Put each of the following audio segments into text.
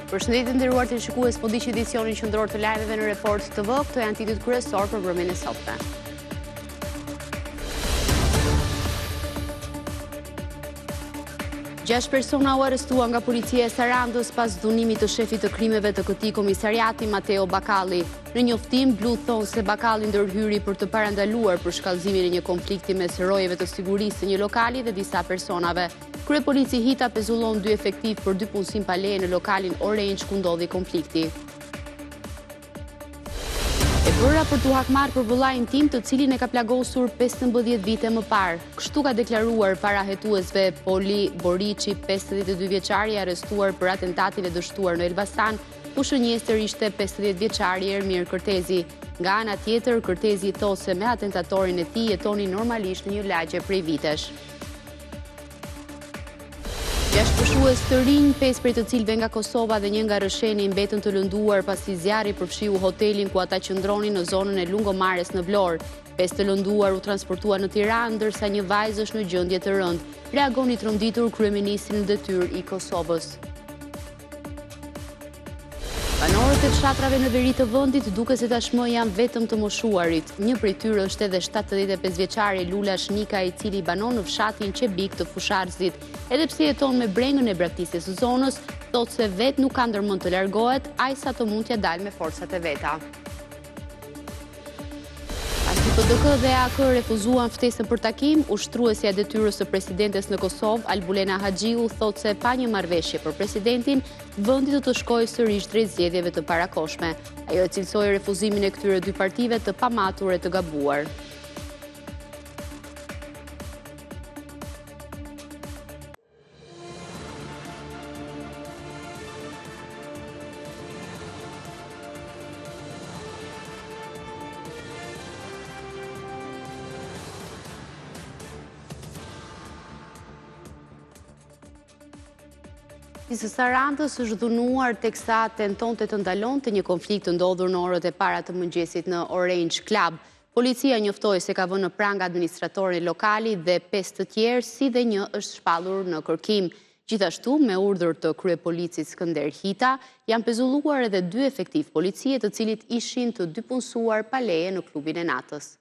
Përshëndetje nderuar televizionistë, po ndiqni edicionin qendror të lajmeve në Report TV. Këto janë titujt kryesor për programin e sotme. Gjashtë persona u arrestuan nga policia e Sarandës pas dhunimit të shefit të krimeve të këtij komisariati, Mateo Bakalli. Në njoftim, Blu thonë se Bakalli ndërhyri për të parandaluar për shkallëzimin e një konflikti mes rojeve të sigurisë të një lokali dhe disa personave. Kryepolici Hita pezullon 2 efektiv për 2 punësim pa leje në lokalin Orange ku ndodhi konflikti. E bëra për t'u hakmarrë për vëllain tim, të cilin e ka plagosur 15 vite më parë. Kështu ka deklaruar para hetuesve Poli Boriçi, 52 vjeçari, arrestuar për atentatin e dështuar në Elbasan, ku shënjestër ishte 50 vjeçari Ermir Kërtezi. Nga ana tjetër, Kërtezi thotë se me atentatorin e tij jetoni normalisht në një lagje prej vitesh. 6 pushues të rinj, 5 prej të cilëve nga Kosova dhe 1 nga Rësheni mbetën të lënduar pasi zjarri përfshiu hotelin ku ata qëndronin në zonën e Lungomares në Vlorë. 5 të lënduar u transportuan në Tiranë, ndërsa një vajzë është në gjendje të rëndë. Reagon i tronditur kryeministri në detyrë i Kosovës. Banorët e fshatrave në veri të vendit duke se tashmë janë vetëm të moshuarit. Një prej tyre është edhe 75 vjeçari Lula Shnika, i cili banon në fshatin Qebik të Fusharzit. Edhe pse jeton me brengën e braktisjes së zonës, thotë se vetë nuk ka ndërmend të largohet, aq sa të mund t'ia dalë me forcat e veta. PDK dhe AK refuzuan ftesën për takim. Ushtruesja e detyrës së presidentes në Kosovë, Albulena Haxhiu, thotë se pa një marrëveshje për presidentin, vendi do të shkojë sërish drejt zgjedhjeve të parakoshme. Ajo e cilësoi refuzimin e këtyre 2 partive të pamatur e të gabuar. Së Sarandës është dhunuar teksa tentonte të ndalonte një konflikt të ndodhur në orët e para të mëngjesit në Orange Club. Policia njoftoi se ka vënë në prang administratorin lokali dhe 5 të tjerë, si dhe një është shpallur në kërkim. Gjithashtu, me urdhër të kryepolicit Skënder Hita, janë pezulluar edhe 2 efektiv policie, të cilit ishin të 2 punësuar pa leje në klubin e natës.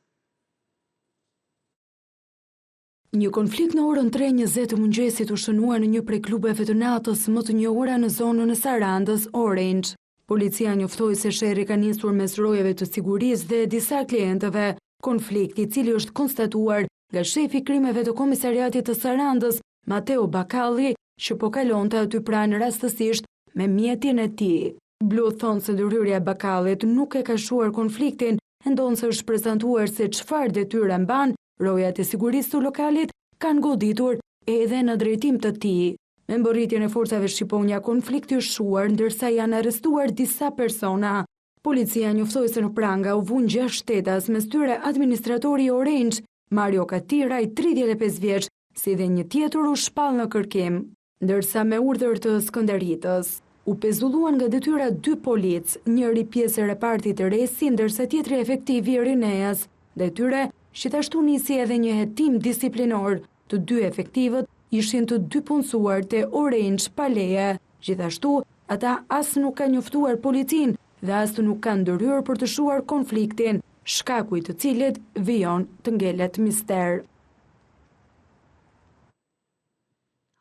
Një konflikt në orën 3:20 të mëngjesit u shënua në një prej klubeve të natës më të njohura në zonën e Sarandës, Orange. Policia njoftoi se sherrri ka nisur mes rojeve të sigurisë dhe disa klientëve. Konflikti, i cili është konstatuar nga shefi i krimeve të komisariatit të Sarandës, Mateo Bakalli, që po kalonte aty pranë rastësisht me mjetin e tij. Blu thonë se ndërhyrja e Bakallit nuk e ka shuar konfliktin, ndonse është prezantuar se çfarë detyre mban. Rojat e sigurisë të lokalit kanë goditur edhe në drejtim të tij. Me mboritjen e forcave shqiponja, konflikti është shuar, ndërsa janë arrestuar disa persona. Policia njoftoi se në pranga u vun 6 shtetas, mes tyre administratori i Orange, Mario Katiraj, 35 vjeç, si dhe një tjetër u shpall në kërkim. Ndërsa me urdhër të Skënderitës, u pezulluan nga detyra 2 polic, njëri pjesë e repartit të Resi, ndërsa tjetri efektiv i Rineas. Detyre gjithashtu nisi edhe një hetim disiplinor. Të 2 efektivët ishin të 2 punësuar të Orange pa leje. Gjithashtu, ata as nuk kanë njoftuar policin dhe as nuk kanë ndërhyrë për të shuar konfliktin, shkaku i të cilit vijon të ngelet mister.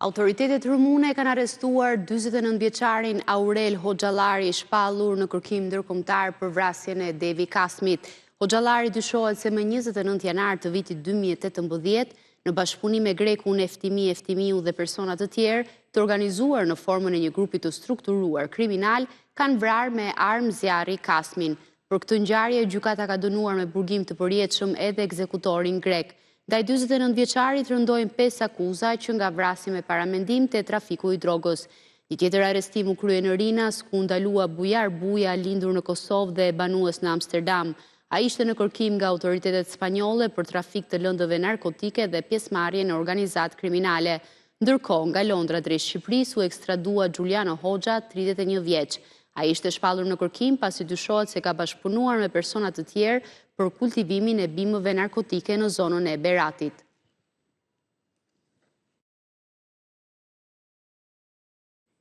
Autoritetet rumune kanë arrestuar 49 vjeçarin Aurel Hoxhallari, shpallur në kërkim ndërkombëtar për vrasjen e Devi Kasmit. Hoxhallari dyshohet se më 29 janar të vitit 2018, në bashkëpunim me grekun Eftimiu dhe persona të tjerë, të organizuar në formën e një grupi të strukturuar kriminal, kanë vrarë me armë zjarri Kasmin. Për këtë ngjarje, gjykata ka dënuar me burgim të përjetshëm edhe ekzekutorin grek. Ndaj 49 vjeçarit rëndojnë 5 akuza që nga vrasje me paramendim të trafiku i drogës. Një tjetër arrestim u krye në Rinas, ku ndalua Bujar Buja, lindur në Kosovë dhe banues në Amsterdam. A ishte në kërkim nga autoritetet spanjolle për trafik të lëndëve narkotike dhe pjesëmarrje në organizat kriminale. Ndërkohë, nga Londra drejt Shqipërisë u ekstradua Giuliano Hoxha, 31 vjeç. A ishte shpallur në kërkim pasi dyshohet se ka bashkëpunuar me persona të tjerë për kultivimin e bimëve narkotike në zonën e Beratit.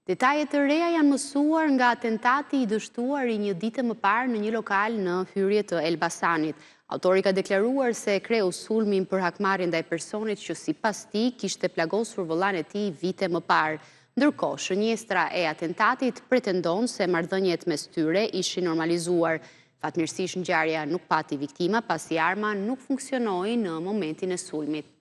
Detajet të reja janë mësuar nga atentati i dështuar i një dite më parë në një lokal në hyrje të Elbasanit. Autori ka deklaruar se kreu sulmin për hakmarrjen ndaj personit që sipas tij kishte plagosur vëllain e tij vite më parë. Ndërkohë, shënjestra e atentatit pretendon se marrëdhëniet mes tyre ishin normalizuar. Fatmirësisht ngjarja nuk pati viktima pasi arma nuk funksionoi në momentin e sulmit.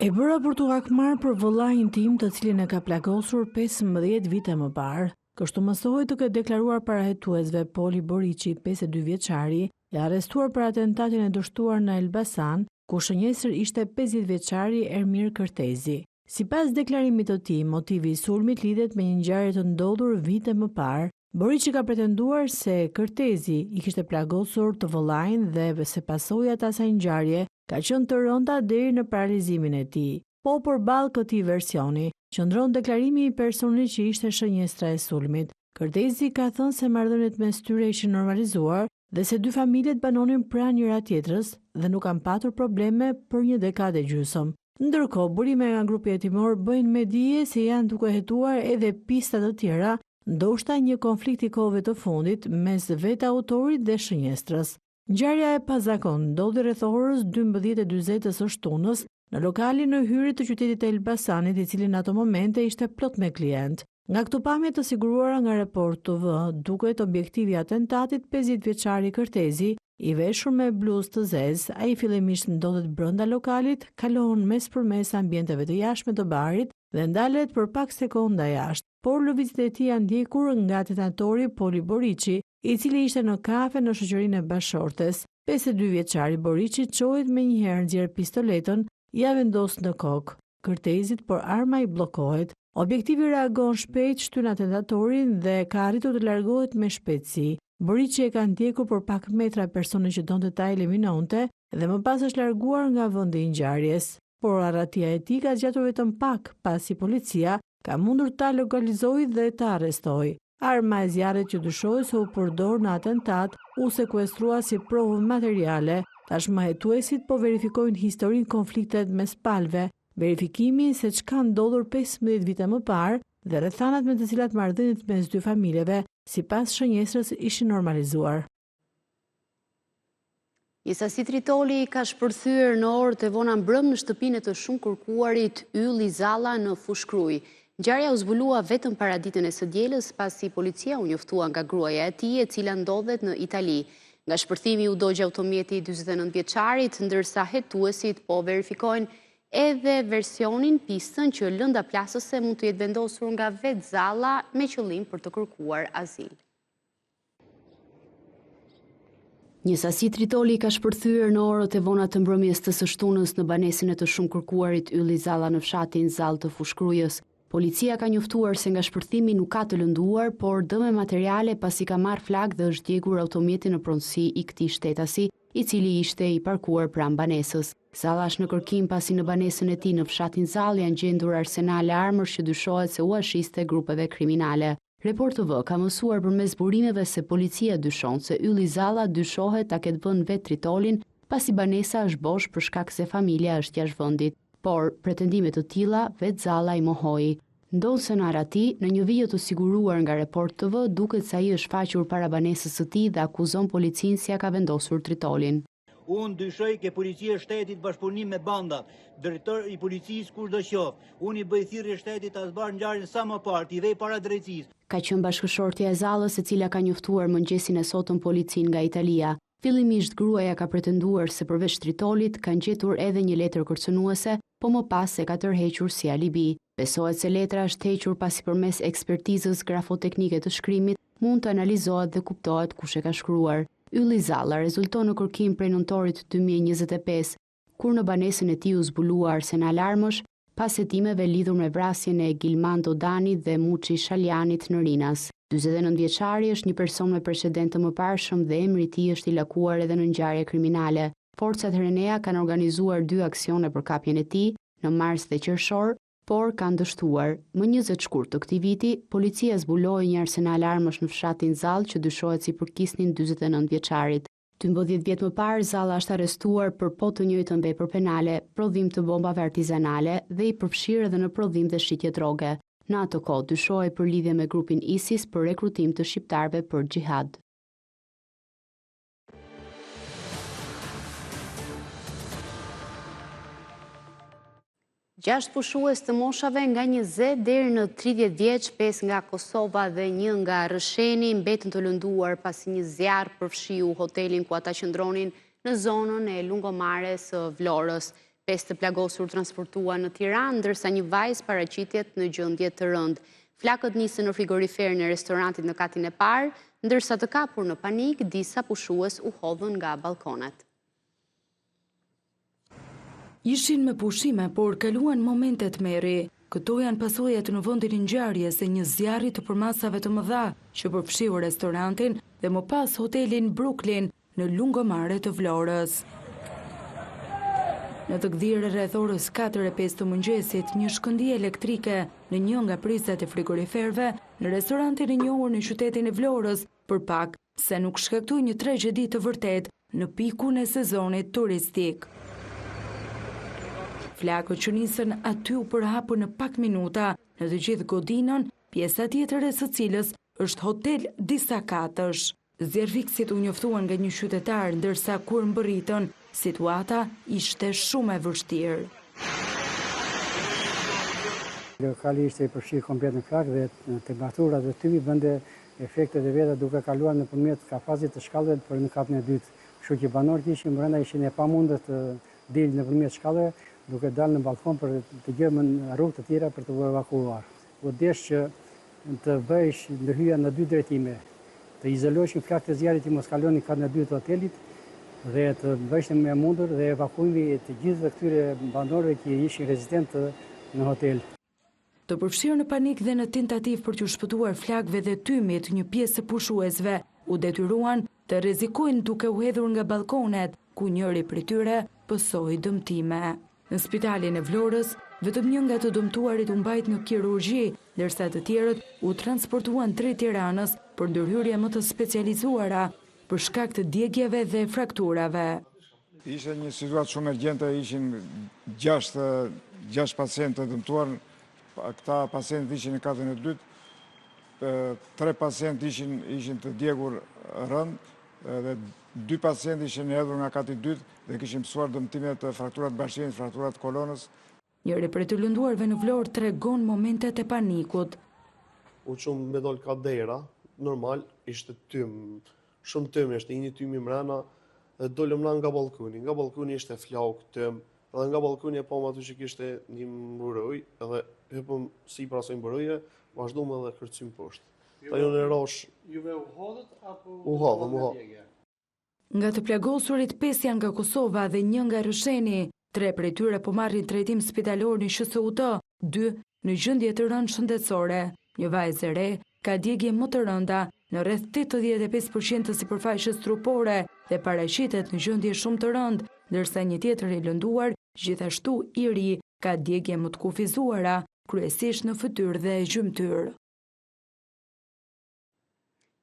E bëra për t'u hakmarrë për vëllain tim të cilin e ka plagosur 15 vite më parë. Kështu mësohet duke deklaruar para hetuesve Poli Boriçi, 52 vjeçari, e arrestuar për atentatin e dështuar në Elbasan, ku shënjesër ishte 50 vjeçari Ermir Kërtezi. Sipas deklarimit të tij, motivi i sulmit lidhet me një ngjarje të ndodhur vite më parë. Boriçi ka pretenduar se Kërtezi i kishte plagosur të vëllain dhe se pasojat e asaj ngjarje ka qenë të rënda deri në paralizimin e tij. Po përballë këtij versioni, qëndron deklarimi i personit që ishte shënjestra e sulmit. Kërtezi ka thënë se marrëdhëniet mes tyre ishin normalizuar dhe se dy familjet banonin pranë njëra tjetrës dhe nuk kanë patur probleme për një dekadë gjysmë. Ndërkohë, burime nga grupi hetimor bëjnë me dije se janë duke hetuar edhe pista të tjera, ndoshta një konflikt i kohëve të fundit mes vetë autorit dhe shënjestrës. Ngjarja e pazakontë ndodhi rreth orës 12:40 së shtunës në lokalin në hyrje të qytetit të Elbasanit, i cili në ato momente ishte plot me klient. Nga këto pamje të siguruara nga Report TV, duket objektivi i atentatit 50 vjeçari Kërtezi, i veshur me bluzë të zezë, ai fillimisht ndodhet brenda lokalit, kalon mes përmes ambienteve të jashtme të barit dhe ndalet për pak sekonda jashtë. Por lëvizjet e tij janë ndjekur nga atentatori Poli Boriçi, i cili ishte në kafe në shoqërinë e bashortes. 52 vjeçari Boriçi çohet menjëherë nxjerr pistoletën, ja vendos në kokë Kërtezit, por arma i bllokohet. Objektivi reagon shpejt, shtyn atentatorin dhe ka arritur të largohet me shpejtësi. Boriçi e ka ndjekur për pak metra personin që donte ta eliminonte dhe më pas është larguar nga vendi i ngjarjes. Por arratia e tij ka zgjatur vetëm pak, pasi policia ka mundur ta lokalizojë dhe ta arrestoj. Arma e zjarrit që dyshohet se u përdor në atentat u sekuestrua si provë materiale. Tashmë hetuesit po verifikojnë historinë konfliktet mes palëve, verifikimin se çka ndodhur 15 vite më parë dhe rrethanat me të cilat marrëdhëniet mes dy familjeve, sipas shënjestrës, ishin normalizuar. Një sasi tritoli ka shpërthyer në orët e vona mbrëm në shtëpinë të shumë kërkuarit Ylli Zalla në Fushkruj. Ngjarja u zbulua vetëm para ditën e së dielës pasi policia u njoftua nga gruaja e tij, e cila ndodhet në Itali. Nga shpërthimi u dogj automjeti i 49 vjeçarit, ndërsa hetuesit po verifikojnë edhe versionin pistën që lënda plasëse mund të jetë vendosur nga vetë Zalla me qëllim për të kërkuar azil. Një sasi tritoli ka shpërthyer në orët e vona të mbrëmjes të së shtunës në banesën e të shumë kërkuarit Ylli Zalla në fshatin Zallë të Fushkrujës. Policia ka njoftuar se nga shpërthimi nuk ka të lënduar, por dëme materiale pasi ka marrë flag dhe është djegur automjeti në pronësi i këtij shtetasi, i cili ishte i parkuar pranë banesës. Zalla është në kërkim pasi në banesën e tij në fshatin Zallë janë gjendur arsenale armësh që dyshohet se u ashiste grupeve kriminale. Report TV ka mësuar përmes burimeve se policia dyshon se Ylli Zalla dyshohet ta ketë vënë vetë tritolin pasi banesa është bosh për shkak se familja është jashtë vendit. Por pretendime të tilla vetë Zalla i mohoi. Ndodh se në arati, në një video të siguruar nga Report TV, duket se ai është faqur para banesës së tij dhe akuzon policinë se ja ka vendosur tritolin. Unë dyshoj ke policia shtetit bashkëpunim me banda, drejtor i policisë kushdo qoftë. Unë i bëj thirrje shtetit ta zbar ngjarjen sa më parë, i vej para drejtësisë. Ka qenë bashkëshortja e Zallës, e cila ka njoftuar mëngjesin e sotëm policinë nga Italia. Fillimisht gruaja ka pretenduar se përveç tritolit kanë gjetur edhe një letër kërcënuese, po më pas e ka tërhequr si alibi. Besohet se letra është hequr pasi përmes ekspertizës grafoteknike të shkrimit mund të analizohet dhe kuptohet kush e ka shkruar. Ylli Zalla rezulton në kërkim prej nëntorit 2025, kur në banesën e tij u zbulua arsenal armësh pas hetimeve lidhur me vrasjen e Gilman Dodanit dhe Muçi Shaljanit në Rinas. 49 vjeçari është një person me precedent të mëparshëm dhe emri i tij është i lakuar edhe në ngjarje kriminale. Forcat Renea kanë organizuar 2 aksione për kapjen e tij në mars dhe qershor, por kanë dështuar. Më 20 shkurt të këtij viti, policia zbuloi një arsenal armësh në fshatin Zallë që dyshohet si përkisnin 49 vjeçarit. 12 vjet më parë, Zalla është arrestuar për po të njëjtën vepër penale, prodhim të bombave artizanale dhe i përfshirë edhe në prodhim dhe shitje droge. Në atë kohë dyshohej për lidhje me grupin ISIS për rekrutim të shqiptarëve për xhihad. Gjashtë pushues të moshave nga 20 deri në 30 vjeç, 5 nga Kosova dhe 1 nga Rësheni mbetën të lënduar pasi një zjarr përfshiu hotelin ku ata qëndronin në zonën e lungomare së Vlorës. 5 të plagosur transportuan në Tiranë, ndërsa një vajzë paraqitet në gjendje të rëndë. Flakët nisën në frigoriferin e restorantit në katin e parë, ndërsa të kapur në panik, disa pushues u hodhën nga balkonet. Ishin me pushime, por kaluan momentet meri. Këto janë pasojat në vendin e ngjarjes së një zjarri të përmasave të mëdha që përfshiu restorantin dhe më pas hotelin Brooklyn në lungomare të Vlorës. Në të gdhirë rreth orës 4:05 të mëngjesit, një shkëndijë elektrike në një nga prizat e frigoriferëve në restorantin e njohur në qytetin e Vlorës, për pak se nuk shkaktoi një tragjedi të vërtet në pikun e sezonit turistik. Flakët që nisën aty u përhapur në pak minuta, në të gjithë godinën, pjesa tjetër e së cilës është hotel disa katësh. Zjarrfikësit u njoftuan nga një qytetar, ndërsa kur mbërritën, situata ishte shumë e vështirë. Lokali ishte i përfshirë komplet në flak dhe temperaturat dhe tymi bënde efektet e veta duke kaluar nëpërmjet kafazit të shkallëve për në katën e dytë. Kështu që banorët ishin brenda ishin e pamundur të dilin nëpërmjet shkallëve, duke dalë në balkon për të gjërmën rrugë të tjera për të evakuuar. U desh që të bëjsh ndërhyja në 2 drejtime, të izolohesh flakët e zjarrit që mos kaloni katën e dytë të hotelit dhe të bësh me mundur dhe evakuimi të gjithë këtyre banorëve që ishin rezidentë në hotel. Të përfshirë në panik dhe në tentativë për t'u shpëtuar flakëve dhe tymit, një pjesë e pushuesve u detyruan të rrezikojnë duke u hedhur nga balkonet, ku njëri prej tyre pësoi dëmtime. Në spitalin e Vlorës, vetëm një nga të dëmtuarit u mbajt në kirurgji, ndërsa të tjerët u transportuan drejt Tiranës për ndërhyrje më të specializuara për shkak të djegjeve dhe frakturave. Ishte një situatë shumë urgjente, ishin 6 pacientë të dëmtuar, këta pacientë ishin në katën e dytë, 3 pacientë ishin të djegur rënd dhe 2 pacientë ishin hedhur nga kati dytë dhe kishin mësuar dëmtimet të frakturat bashkërimit, frakturat kolonës. Njëri prej të lënduarve në Vlorë tregon momentet e panikut. U qumë me dol ka dera, normal, ishte tym, shumë tym, ishte një tymi mrena, dhe dolëm na nga balkoni. Nga balkoni ishte flak, tym, edhe nga balkoni e pam aty që kishte një mburoj, edhe hypëm si prasoj mburoje, vazhdojmë edhe kërcym poshtë. Ta jo në rosh. Juve u hodhët apo? U hodhëm. Nga të plagosurit 5 janë nga Kosova dhe 1 nga Rësheni. 3 prej tyre po marrin trajtim spitalor në SHSUT, 2 në gjendje të rëndë shëndetësore. Një vajzë e re ka djegje më të rënda në rreth 85% të sipërfaqes trupore dhe paraqitet në gjendje shumë të rëndë, ndërsa një tjetër i lënduar, gjithashtu i ri, ka djegje më të kufizuara, kryesisht në fytyrë dhe gjymtyr.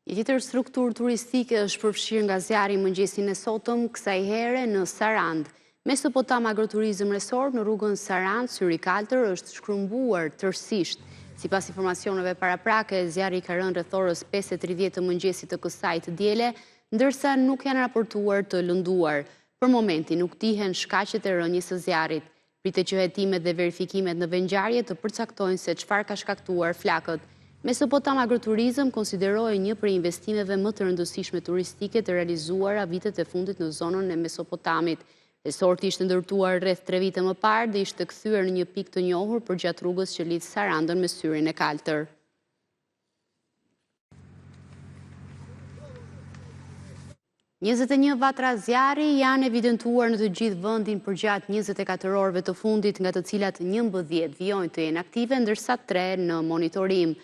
Një tjetër strukturë turistike është përfshirë nga zjarri mëngjesin e sotëm, kësaj here në Sarandë. Mesopotam Agroturizëm Resort në rrugën Sarandë-Syrikaltër është shkrumbuar tërësisht. Sipas informacioneve paraprake, zjarri ka rënë rreth orës 5:30 të mëngjesit të kësaj të diele, ndërsa nuk janë raportuar të lënduar. Për momentin nuk dihen shkaqet e rënies së zjarrit. Pritet që hetimet dhe verifikimet në vendngjarje të përcaktojnë se çfarë ka shkaktuar flakët. Mesopotam Agroturizëm konsiderohej një prej investimeve më të rëndësishme turistike të realizuara vitet e fundit në zonën e Mesopotamit. Resorti ishte ndërtuar rreth 3 vite më parë dhe ishte kthyer në një pikë të njohur përgjatë rrugës që lidh Sarandën me Syrin e Kaltër. Njëzet vatra zjarri janë evidentuar në të gjithë vendin përgjatë 24 orëve të fundit, nga të cilat 11 vijojnë të jenë aktive, ndërsa 3 në monitorim.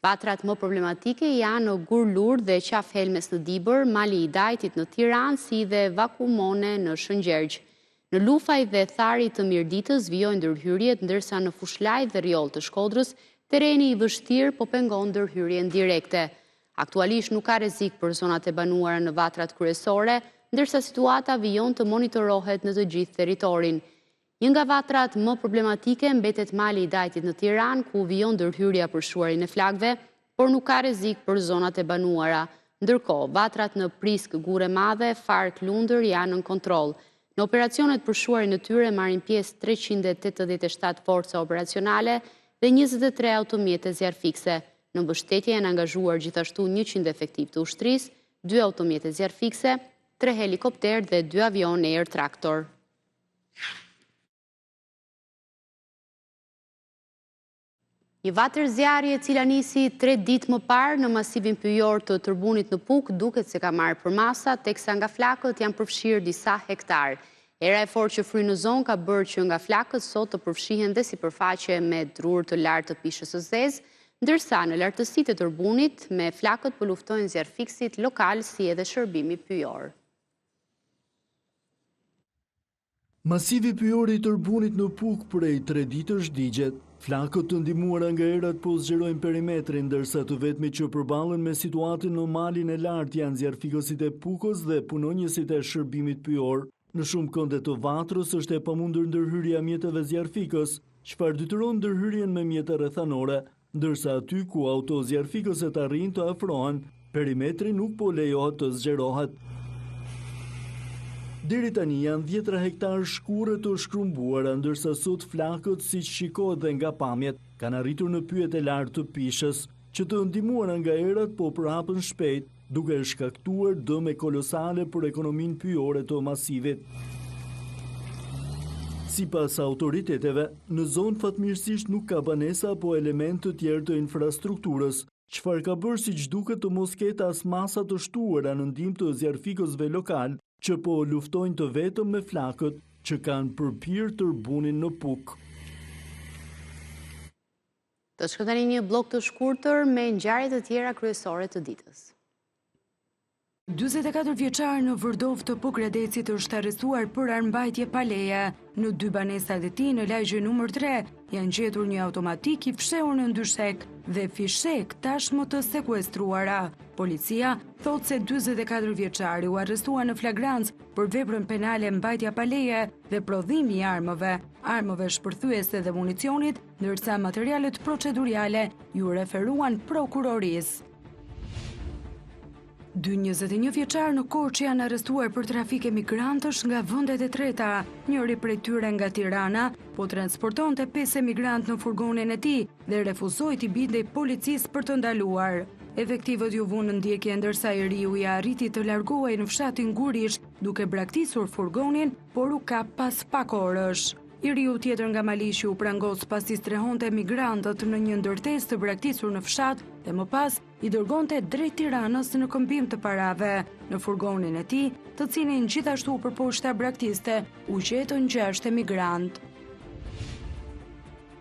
Vatrat më problematike janë në Gurlur dhe Qafhelmes në Dibër, Mali i Dajtit në Tiranë, si dhe Vakumone në Shëngjergj. Në Lufaj dhe Thari të Mirditës vijojnë ndërhyrjet, ndërsa në Fushlaj dhe Rjoll të Shkodrës, tereni i vështirë po pengon ndërhyrjen direkte. Aktualisht nuk ka rrezik për zonat e banuara në vatrat kryesore, ndërsa situata vijon të monitorohet në të gjithë territorin. Një nga vatrat më problematike mbetet mali i Dajtit në Tiranë, ku vijon ndërhyrja për shuarin e flakëve, por nuk ka rrezik për zonat e banuara. Ndërkohë, vatrat në Prisk, Gure Madhe, Fark, Lundër janë në kontroll. Në operacionet për shuarin e tyre marrin pjesë 387 forca operacionale dhe 23 automjete zjarfikse. Në mbështetje janë angazhuar gjithashtu 100 efektiv të ushtrisë, 2 automjete zjarfikse, 3 helikopter dhe 2 avion Air Tractor. Një vatër zjarri e cila nisi 3 ditë më parë në masivin pyjor të Tërbunit në Puk duket se ka marrë përmasa, teksa nga flakët janë përfshirë disa hektar. Era e fortë që fry në zonë ka bërë që nga flakët sot të përfshihen dhe sipërfaqe me drurë të lartë të pishës së zezë, ndërsa në lartësitë e Tërbunit me flakët po luftojnë zjarfiksit lokal si edhe shërbimi pyjor. Masivi pyjor i Tërbunit në Puk prej 3 ditësh digjet. Flakët të ndihmuara nga erat po zgjerojnë perimetrin, ndërsa të vetmi që përballen me situatën në malin e lartë janë zjarfikësit e Pukës dhe punonjësit e shërbimit pyjor. Në shumë kënde të Vatrës është e pamundur ndërhyrja mjeteve zjarfikës, çfarë detyron ndërhyrjen me mjete rrethanore, ndërsa aty ku auto zjarfikëset arrin të afrohen, perimetri nuk po lejohet të zgjerohet. Deri tani janë 10 hektar shkure të shkrumbuara, ndërsa sot flakët, siç shikohet dhe nga pamjet, kanë arritur në pyjet e lartë të pishës, që të ndihmuara nga erat po përhapen shpejt, duke shkaktuar dëme kolosale për ekonominë pyjore të masivit. Sipas autoriteteve, në zonë fatmirësisht nuk ka banesa apo elemente të tjerë të infrastrukturës, çfarë ka bërë siç duket të mos ketë as masa të shtuara në ndihmë të zjarfikësve lokal, që po luftojnë të vetëm me flakët që kanë përpir Tërbunin në Puk. Të shkëtani një blok të shkurtër me ngjarje të tjera kryesore të ditës. 44 vjeçar në Vërdov të Pokradecit është arrestuar për armbajtje pa leje. Në 2 banesat e tij në lagje numër 3 janë gjetur një automatik i fshehur në dyshek dhe fishek tashmë të sekuestruara. Policia thotë se 44 vjeçari u arrestua në flagrancë për veprën penale mbajtja pa leje dhe prodhimi i armëve shpërthyese dhe municionit, ndërsa materialet procedurale ju referuan prokurorisë. 2 21 vjeçar në Korçë janë arrestuar për trafik e migrantësh nga vendet e treta. Njëri prej tyre nga Tirana po transportonte 5 emigrant në furgonin e tij dhe refuzoi t'i bindej policisë për të ndaluar. Efektivët ju vunë në ndjekje ndërsa i riu i arriti të largohej në fshatin Gurish duke braktisur furgonin, por u kap pas pak orësh. I riu tjetër nga Malishi u prangos pasi strehonte emigrantët në një ndërtesë të braktisur në fshat dhe më pas i dërgonte drejt Tiranës në këmbim të parave. Në furgonin e tij, të cilin gjithashtu përposhta braktiste, u gjetën 6 emigrantë.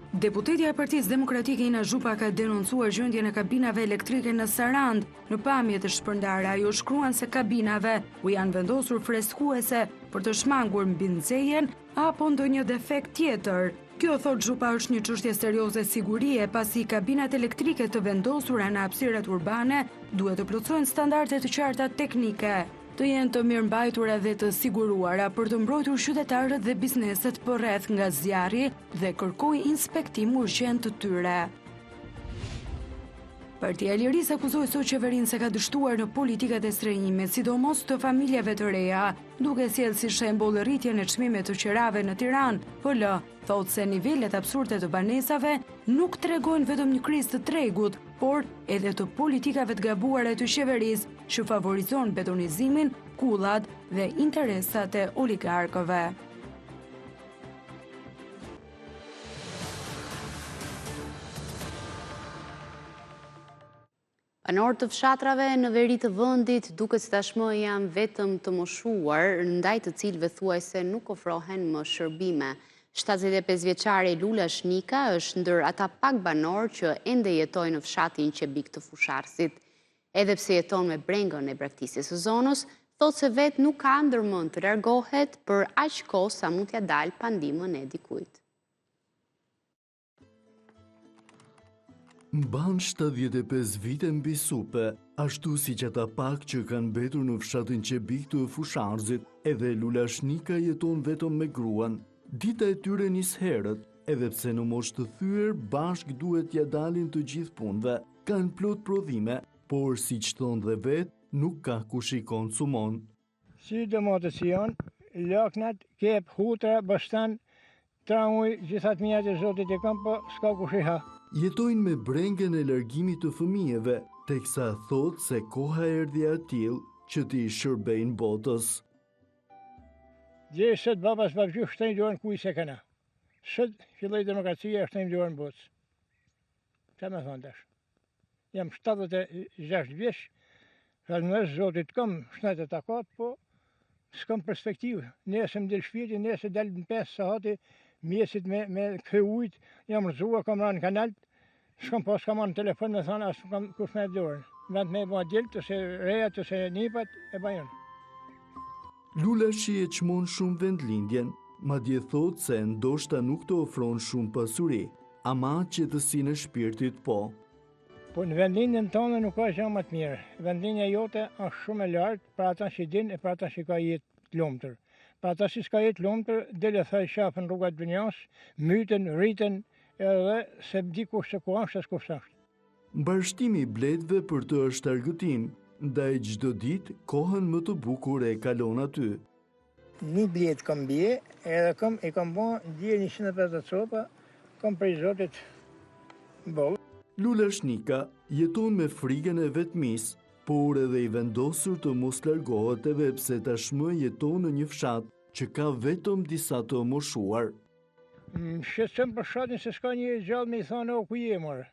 Deputetja e Partisë Demokratike Ina Zhupa ka denoncuar gjendjen e kabinave elektrike në Sarand. Në pamje të shpërndarë ajo shkruan se kabinave u janë vendosur freskuese për të shmangur mbi nxehjen apo ndonjë defekt tjetër. Kjo, thot Zhupa, është një çështje serioze sigurie, pasi kabinat elektrike të vendosura në hapësirat urbane duhet të plotësojnë standarde të qarta teknike, të jenë të mirëmbajtura dhe të siguruara për të mbrojtur qytetarët dhe bizneset përreth nga zjarri dhe kërkoi inspektim urgjent të tyre. Partia e Lirisë akuzoi sot qeverinë se ka dështuar në politikat e strehimit, sidomos të familjeve të reja, duke sjellë si shembull rritjen e çmimeve të qerave në Tiranë. PL thotë se nivelet absurde të banesave nuk tregojnë vetëm një krizë të tregut, por edhe të politikave të gabuara të qeverisë që favorizon betonizimin, kullat dhe interesat e oligarkëve. Banorët të fshatrave në veri të vendit duket se tashmë janë vetëm të moshuar, ndaj të cilëve thuajse nuk ofrohen më shërbime. 75 vjeçare Lula Shnika është ndër ata pak banor që ende jetojnë në fshatin Qebik të Fusharësit. Edhe pse jeton me brengën e braktisjes së zonës, thotë se vetë nuk ka ndërmend të largohet për aq kohë sa mund t'ia dalë pa ndihmën e dikujt. Mban 75 vite mbi supe, ashtu si që ata pak që kanë betur në fshatin Qebik të Fusharzit, edhe Lula Shnika jeton vetëm me gruan. Dita e tyre nis herët, edhe pse në moshë të thyer bashk duhet ja dalin të gjithë punëve. Kanë plot prodhime, por si që thonë dhe vetë, nuk ka kush i konsumon. Si do motë si janë, laknat, kep, hutra, bastan, tranguj, gjithat mjët e zotit e kam, po s'ka kush i ha. Jetojnë me brengen e largimit të fëmijëve, teksa thot se koha erdhi atil që ti shërbejnë botës. Dhe sët babas babgju shtojnë dorën kuj se këna. Sët filloj demokracia shtojnë dorën botës. Qa me thonë tash? Jam 76 vjeç, falëndesh zotit kam shnetë të takat, po s'kam perspektivë. Nesë më del shpirti, nesë del në 5 sahati, mjesit me këhe ujt, jam rëzua, kam ranë kanalt, s'kam pas kam ranë telefon me thana, asë kam kush me dorën. Vend me ba djelë, të se reja, të se nipat, e bajon. Lula shi e qmon shumë vendlindjen, ma dje thot se ndoshta nuk të ofron shumë pasuri, ama qetësinë e shpirtit po. Po në vendlindjen tonë nuk ka gjë më të mirë. Vendlindja jote është shumë e lartë për ata që din e për ata që ka jetë lumtur. Për ata që s'ka jetë lumtur, dele thaj shafën rrugat dënjas, myten, rriten, edhe se dikush se ku është, as kush është. Mbarshtimi i bletëve për të është argëtim, ndaj çdo ditë kohën më të bukur e kalon aty. Një bletë kam bje, edhe i kam bo dje 150 copa, kam prej zotit bollë. Lula Shnika jeton me frigën e vetmis, por edhe i vendosur të mos largohet edhe pse tashmë jeton në një fshat që ka vetëm disa të moshuar. Shqetësem për fshatin se s'ka një gjallë me i thonë, o ku je marë?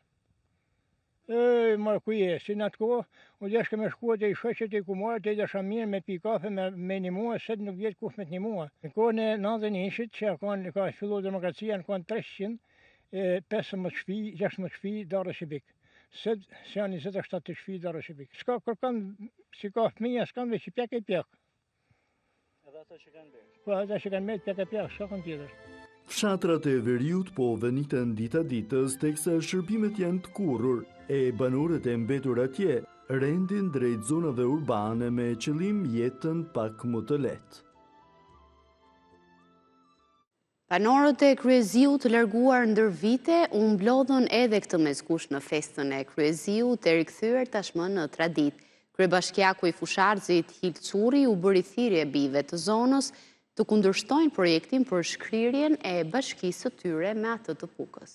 Marë ku je, si në atë kohë, u deshke me shkuat e i shoqet e kumarët e i dasha mirë me pi kafe me një mua, sëtë nuk vjetë kush me të një mua. Në kohën e 91-shit, që ka fillu demokracia, në kohën 300, 15 shpi, 16 shpi, darë Shqipik. Sëtë se janë 27 shpi, darë Shqipik. S'ka kërkan, si ka fëmija, s'kan veç i pjek e pjek. Edhe ato që kanë bërë? Po, edhe që kanë me pjek e pjek, s'ka kanë tjetër. Fshatrat e veriut po veniten dita ditës, teksa shërbimet janë të kurrur, e banorët e mbetur atje rendin drejt zonave urbane me qëllim jetën pak më të lehtë. Banorët e Kryeziu të larguar ndër vite u mblodhën edhe këtë meskush në festën e Kryeziu të rikthyer tashmë në traditë. Kryebashkiaku i Fusharzit Hil Curi u bëri thirrje bijve të zonës të kundërshtojnë projektin për shkrirjen e bashkisë së tyre me atë të Pukës.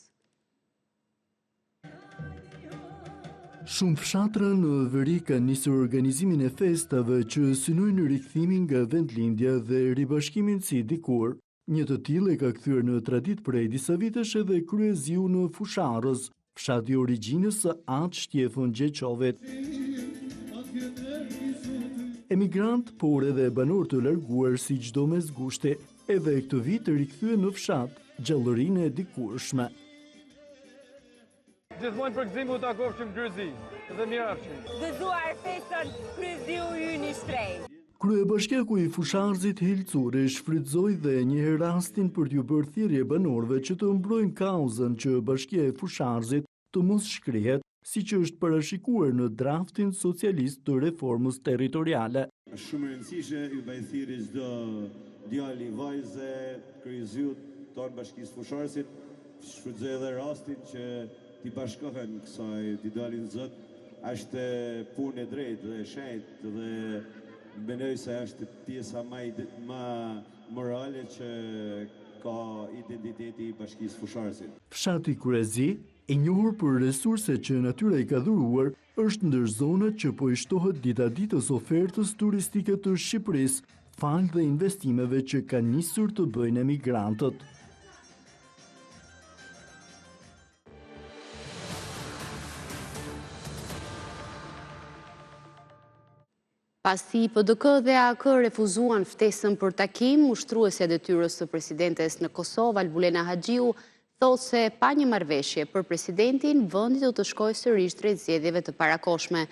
Shumë fshatra në veri kanë nisur organizimin e festave që synojnë rikthimin nga vendlindja dhe ribashkimin si dikur. Një të tillë e ka kthyer në traditë prej disa vitesh edhe Kryeziu në Fusharës, fshati origjinës së Atë Shtjefën Gjeçovet. Emigrant, por edhe banor të larguar si çdo mesgushti, edhe këtë vit rikthyen në fshat gjallërinë e dikurshme. Gjithmonë për gëzim u takofshim Kryezi dhe mirafshim. Gëzuar festën Kryeziu ynë i shtrenjtë. Kryebashkiaku i Fusharzit Hil Curi shfrytëzoi dhe një herë rastin për t'ju bërë thirrje banorëve që të mbrojnë kauzën që Bashkia e Fusharzit të mos shkrihet, siç është parashikuar në draftin socialist të reformës territoriale. Shumë e rëndësishme ju bëj thirrje çdo djalë i vajze Kryeziut tonë Bashkisë Fusharzit, shfrytëzoj edhe rastin që t'i bashkohen kësaj, t'i dalin zot, është punë e drejtë dhe e shenjtë dhe mendoj se është pjesa më morale që ka identiteti i Bashkisë Fusharzit. Fshati Kryezi, i njohur për resurset që natyra i ka dhuruar, është ndër zonat që po i shtohet dita ditës ofertës turistike të Shqipërisë, fal dhe investimeve që kanë nisur të bëjnë emigrantët. Pasi PDK dhe AK refuzuan ftesën për takim, ushtruesja e detyrës së presidentes në Kosovë, Albulena Haxhiu, thotë se pa një marrëveshje për presidentin, vendi do të shkojë sërish drejt zgjedhjeve të parakoshme.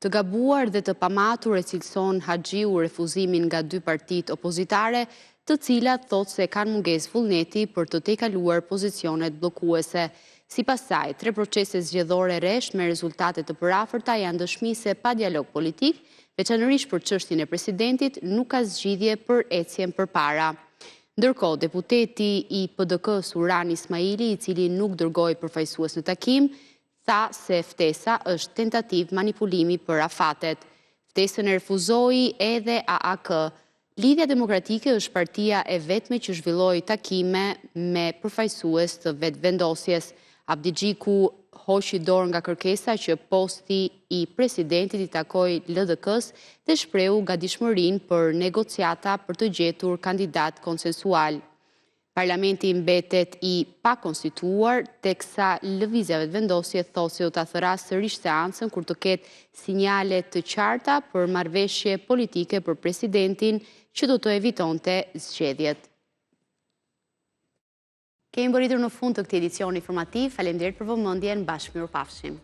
Të gabuar dhe të pamatur e cilëson Haxhiu refuzimin nga dy partitë opozitare, të cilat thotë se kanë mungesë vullneti për të tejkaluar pozicionet bllokuese. Sipas saj, 3 procese zgjedhore resht me rezultate të përafërta janë dëshmi se pa dialog politik, veçanërisht për çështjen e presidentit, nuk ka zgjidhje për ecjen përpara. Ndërkohë, deputeti i PDK-s Urani Ismaili, i cili nuk dërgoi përfaqësues në takim, tha se ftesa është tentativ manipulimi për afatet. Ftesën e refuzoi edhe AAK. Lidhja Demokratike është partia e vetme që zhvilloi takime me përfaqësues të vetëvendosjes. Abdi Xhiku hoqi dorë nga kërkesa që posti i presidentit i takoj LDK-s dhe shprehu gatishmërinë për negociata për të gjetur kandidat konsensual. Parlamenti mbetet i pakonstituar, teksa lëvizja vetëvendosje thotë se do ta thërasë sërish seancën kur të ketë sinjale të qarta për marrëveshje politike për presidentin që do të evitonte zgjedhjet. Kemi mbërritur në fund të këtij edicioni informativ. Faleminderit për vëmendjen. Bashkë mirupafshim.